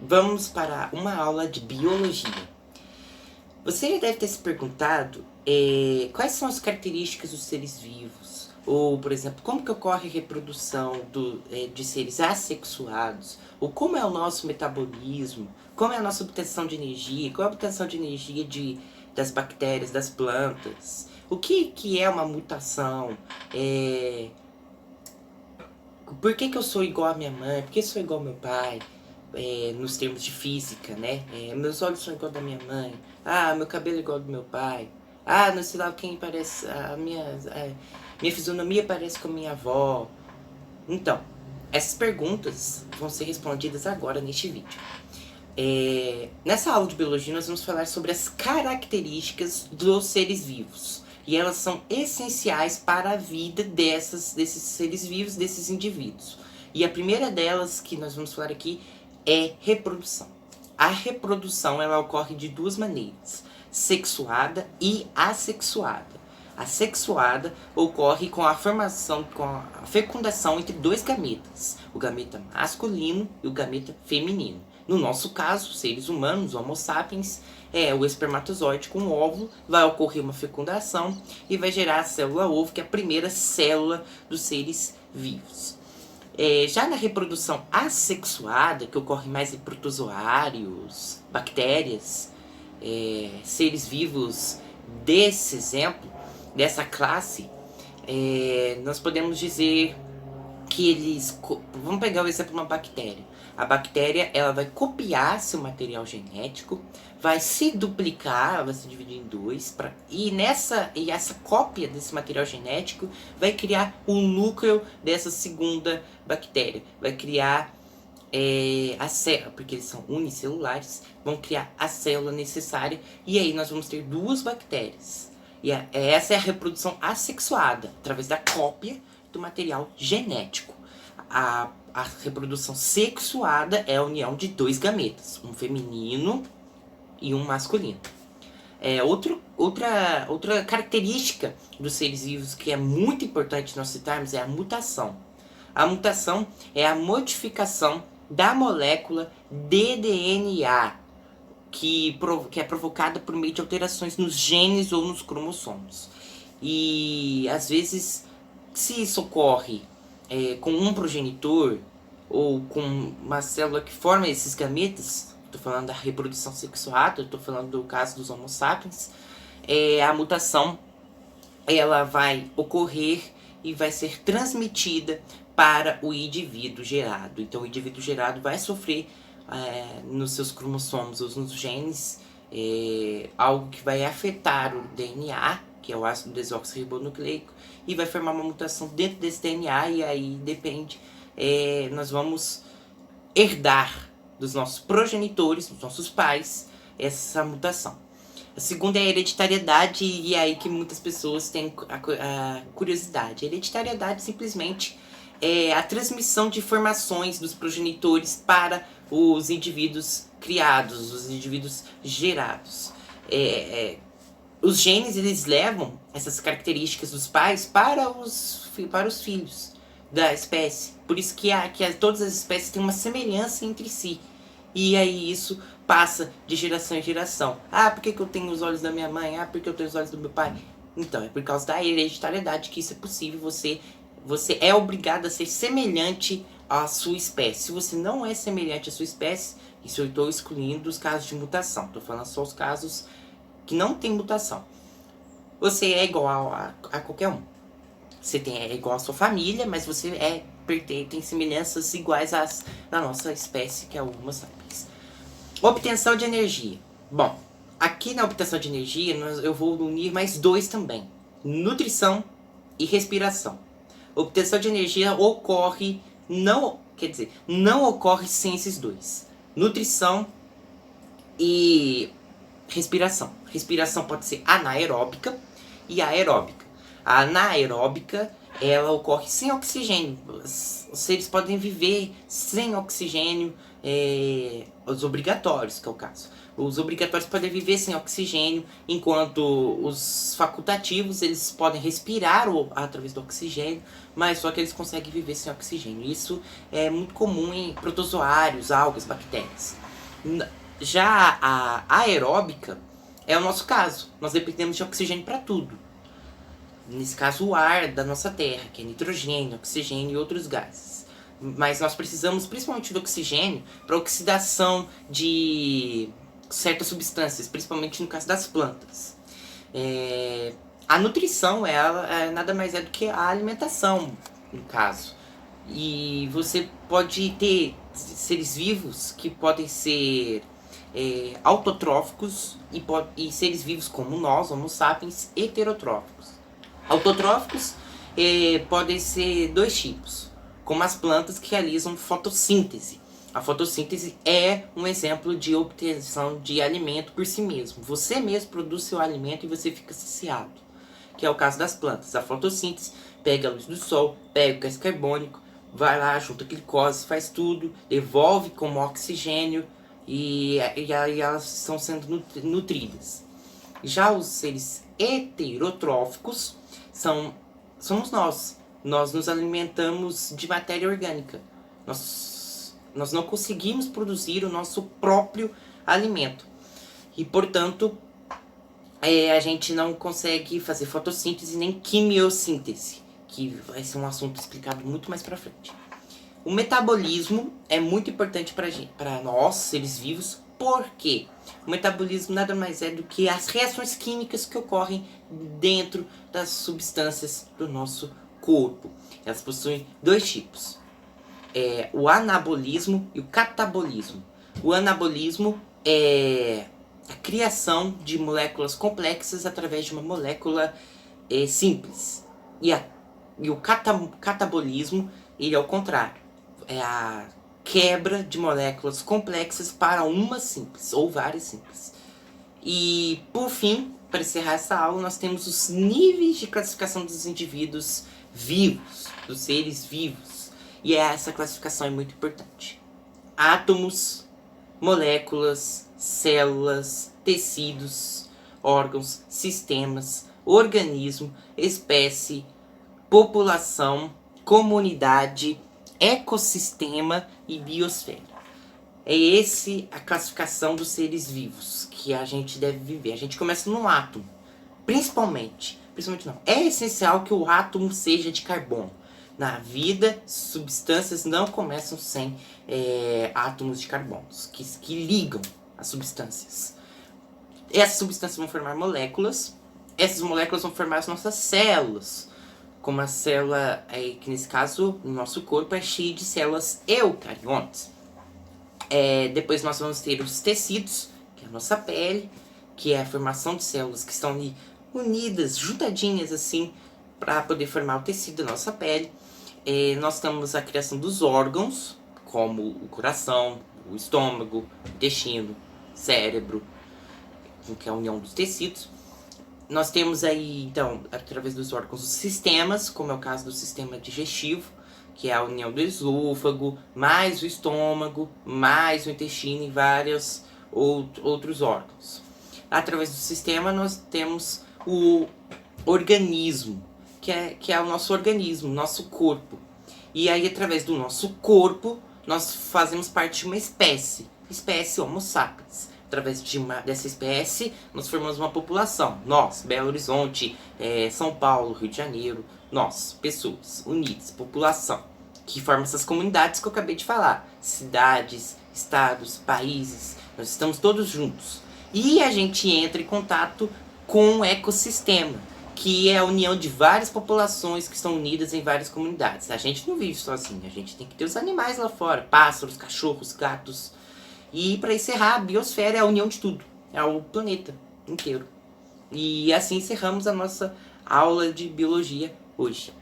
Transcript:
Vamos para uma aula de biologia. Você já deve ter se perguntado quais são as características dos seres vivos, ou, por exemplo, como que ocorre a reprodução de seres assexuados, ou como é o nosso metabolismo, como é a nossa obtenção de energia, qual é a obtenção de energia das bactérias, das plantas, o que é uma mutação, por que eu sou igual à minha mãe, por que eu sou igual ao meu pai, nos termos de física, né? Meus olhos são igual da minha mãe. Ah, meu cabelo é igual ao do meu pai. Ah, não sei lá quem parece. Minha fisionomia parece com a minha avó. Então, essas perguntas vão ser respondidas agora neste vídeo. Nessa aula de biologia nós vamos falar sobre as características dos seres vivos. E elas são essenciais para a vida desses seres vivos, desses indivíduos. E a primeira delas que nós vamos falar aqui é reprodução. A reprodução ela ocorre de duas maneiras, sexuada e assexuada. A sexuada ocorre com a formação, com a fecundação entre dois gametas, o gameta masculino e o gameta feminino. No nosso caso, seres humanos, Homo sapiens, o espermatozoide com o óvulo, vai ocorrer uma fecundação e vai gerar a célula ovo, que é a primeira célula dos seres vivos. Já na reprodução assexuada, que ocorre mais em protozoários, bactérias, seres vivos desse exemplo, dessa classe, nós podemos dizer que eles... Vamos pegar o exemplo de uma bactéria. A bactéria ela vai copiar seu material genético, vai se duplicar, vai se dividir em dois, e essa cópia desse material genético vai criar o núcleo dessa segunda bactéria. Vai criar a célula, porque eles são unicelulares, vão criar a célula necessária, e aí nós vamos ter duas bactérias. E essa é a reprodução assexuada, através da cópia do material genético. A reprodução sexuada é a união de dois gametas, um feminino e um masculino. Outra característica dos seres vivos que é muito importante nós citarmos é a mutação. A mutação é a modificação da molécula de DNA, que é provocada por meio de alterações nos genes ou nos cromossomos. E às vezes, se isso ocorre com um progenitor ou com uma célula que forma esses gametas, estou falando da reprodução sexuada, estou falando do caso dos Homo sapiens, a mutação ela vai ocorrer e vai ser transmitida para o indivíduo gerado. Então o indivíduo gerado vai sofrer nos seus cromossomos ou nos genes algo que vai afetar o DNA, que é o ácido desoxirribonucleico, e vai formar uma mutação dentro desse DNA, e aí depende, nós vamos herdar dos nossos progenitores, dos nossos pais, essa mutação. A segunda é a hereditariedade, e é aí que muitas pessoas têm a curiosidade. A hereditariedade simplesmente é a transmissão de informações dos progenitores para os indivíduos criados, os indivíduos gerados. Os genes eles levam essas características dos pais para os filhos da espécie. Por isso que todas as espécies têm uma semelhança entre si. E aí isso passa de geração em geração. Ah, por que eu tenho os olhos da minha mãe? Ah, por que eu tenho os olhos do meu pai? Então, é por causa da hereditariedade que isso é possível. Você é obrigado a ser semelhante à sua espécie. Se você não é semelhante à sua espécie, isso eu estou excluindo os casos de mutação. Estou falando só os casos que não tem mutação. Você é igual a qualquer um. Você é igual à sua família, mas você tem semelhanças iguais na nossa espécie, que é o Homo sapiens. Obtenção de energia. Bom, aqui na obtenção de energia eu vou unir mais dois também: nutrição e respiração. Obtenção de energia ocorre, não ocorre sem esses dois: nutrição e respiração. Respiração pode ser anaeróbica e aeróbica. A anaeróbica ela ocorre sem oxigênio. Os seres podem viver sem oxigênio, os obrigatórios, que é o caso. Os obrigatórios podem viver sem oxigênio, enquanto os facultativos eles podem respirar através do oxigênio, mas só que eles conseguem viver sem oxigênio. Isso é muito comum em protozoários, algas, bactérias. Já a aeróbica é o nosso caso. Nós dependemos de oxigênio para tudo. Nesse caso, o ar da nossa Terra, que é nitrogênio, oxigênio e outros gases. Mas nós precisamos principalmente do oxigênio para oxidação de certas substâncias, principalmente no caso das plantas. A nutrição nada mais é do que a alimentação, no caso. E você pode ter seres vivos que podem ser autotróficos e seres vivos como nós, Homo sapiens, heterotróficos. Autotróficos podem ser dois tipos, como as plantas que realizam fotossíntese. A fotossíntese é um exemplo de obtenção de alimento por si mesmo. Você mesmo produz seu alimento e você fica saciado, que é o caso das plantas. A fotossíntese pega a luz do sol, pega o gás carbônico, vai lá, junta glicose, faz tudo, devolve como oxigênio e aí elas estão sendo nutridas. Já os seres heterotróficos somos nós. Nós nos alimentamos de matéria orgânica. Nós não conseguimos produzir o nosso próprio alimento. E, portanto, a gente não consegue fazer fotossíntese nem quimiossíntese, que vai ser um assunto explicado muito mais pra frente. O metabolismo é muito importante para nós, seres vivos, porque o metabolismo nada mais é do que as reações químicas que ocorrem dentro das substâncias do nosso corpo. Elas possuem dois tipos, o anabolismo e o catabolismo. O anabolismo é a criação de moléculas complexas através de uma molécula simples. E o catabolismo, ele é o contrário. É a quebra de moléculas complexas para uma simples, ou várias simples. E, por fim, para encerrar essa aula, nós temos os níveis de classificação dos indivíduos vivos, dos seres vivos. E essa classificação é muito importante. Átomos, moléculas, células, tecidos, órgãos, sistemas, organismo, espécie, população, comunidade, ecossistema e biosfera. É esse a classificação dos seres vivos que a gente deve viver. A gente começa no átomo, principalmente não. É essencial que o átomo seja de carbono. Na vida, substâncias não começam sem átomos de carbono, que ligam as substâncias. Essas substâncias vão formar moléculas. Essas moléculas vão formar as nossas células. Como a célula, que nesse caso, no nosso corpo, é cheia de células eucariontes. Depois nós vamos ter os tecidos, que é a nossa pele, que é a formação de células que estão ali unidas, juntadinhas assim, para poder formar o tecido da nossa pele. Nós temos a criação dos órgãos, como o coração, o estômago, o intestino, cérebro, que é a união dos tecidos. Nós temos aí, então, através dos órgãos, os sistemas, como é o caso do sistema digestivo, que é a união do esôfago, mais o estômago, mais o intestino e vários outros órgãos. Através do sistema, nós temos o organismo, que é o nosso organismo, nosso corpo. E aí, através do nosso corpo, nós fazemos parte de uma espécie Homo sapiens. Através dessa espécie, nós formamos uma população. Nós, Belo Horizonte, São Paulo, Rio de Janeiro, nós, pessoas unidas, população, que forma essas comunidades que eu acabei de falar. Cidades, estados, países, nós estamos todos juntos. E a gente entra em contato com o ecossistema, que é a união de várias populações que estão unidas em várias comunidades. A gente não vive sozinho, a gente tem que ter os animais lá fora, pássaros, cachorros, gatos. E para encerrar, a biosfera é a união de tudo, é o planeta inteiro. E assim encerramos a nossa aula de biologia hoje.